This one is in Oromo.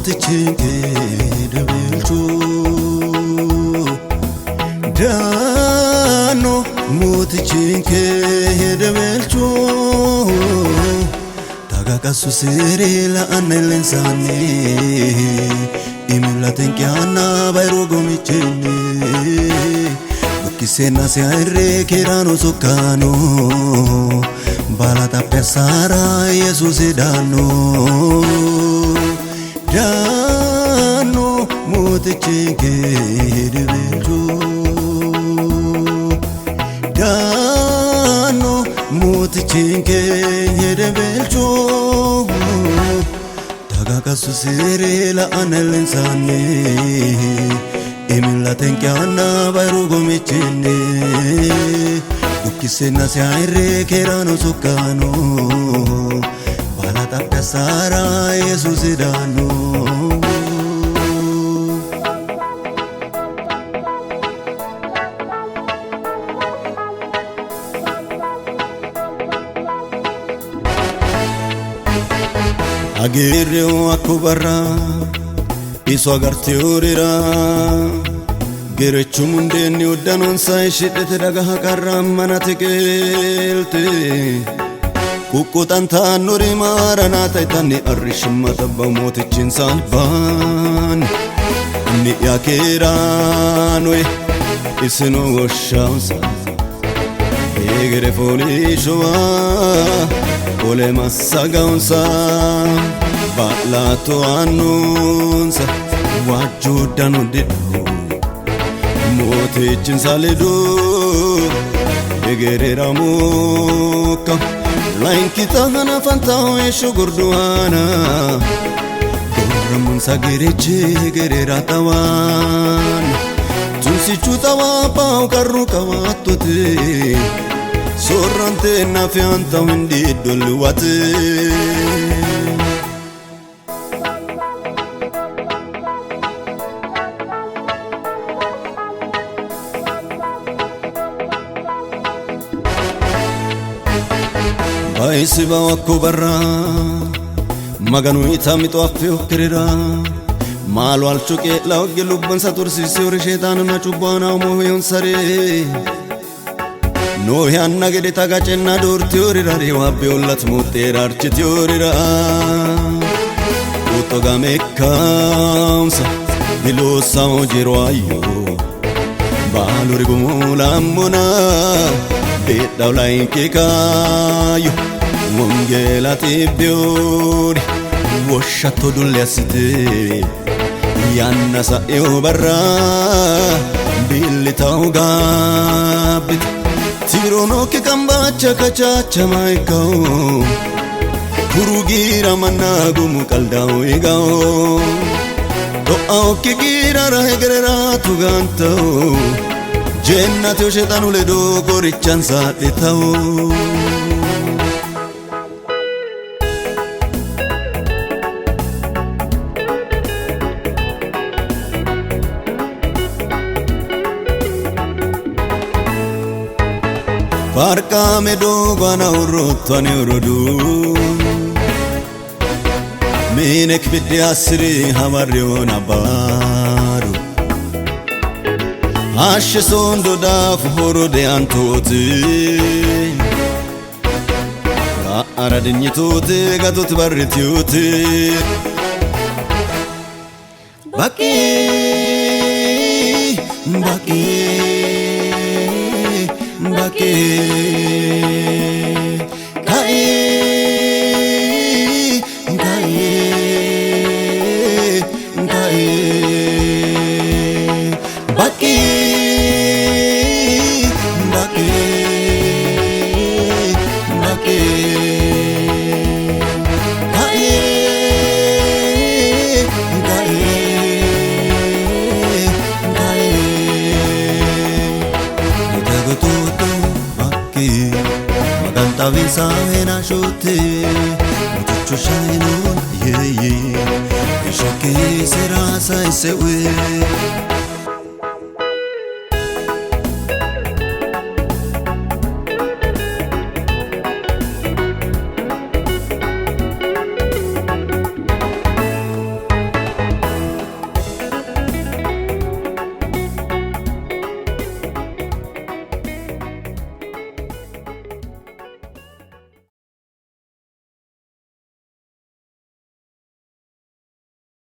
mootichi deebelchu Dano mootichi deebelchu Tagakasu sirila anelensani Imulaten kiana bayro gomichini Kisena se aire kirano sukano Balata pesara Jesus dano Dano mootichi deebelchu Dano mootichi deebelchu Tagakasu sirila anelensani Imulaten kiana bayro gomichini Kisena se aire kirano sukano Balata pesara Jesus dano Agirreo akubara Iso agarte urira Gerechu mundeni uddanon sai shidhete dhagaha qarraan mana teqeelte Kukkutantaan nuri maaranaa taytanni arrishimma tabba mootichin salphaan Inni yaakeeraan we isinuu washaansa Eegere foolii showaa Ole massagaunsa Baalaatu aannuunsa Waajjuudhaan hundidhu Mootichin salidu Egerera muka Laikita hana fantao esho gurduana Gorramun sagirichi egerera tawan Tunsi chutawa pao karru kawatute Sorrante na fianta windi doluwate Baisiba wakubara Maganu itamitu afyo kirira Malu alchuke laogge lubban satursi siori shetanu na chubana umuhiyon sare Nohi anna gede tagachenna durti urira Riwabbi ullat muttera architi urira Utoga mekkaamsa Bilosa ojiro ayyo Baluri gumulamuna Beddaw lainke kayo Wongela tibbiori Washatto dullesite Yanna sa'yo barra Billi ta'u gabbit Tirono ke kambacha kachacha maikao Kurugira managumu kaldao igao To'ao ke gira rahegerera tugantao Jennate shetanu ledo korichan saadhe ta'u Barka medo gwana urotwane urodu Minek bidde asri hamarriona baru Ashe sondo daf horode antoti Aradinyitote gadot barritiyote Baki Baki Baki Kai Kai Kai Baki Baki Baki Kai Kai Kai Itagototo Baki Maganta visa ena shote Muchacho shainon ye ye Ishoke serasa ese we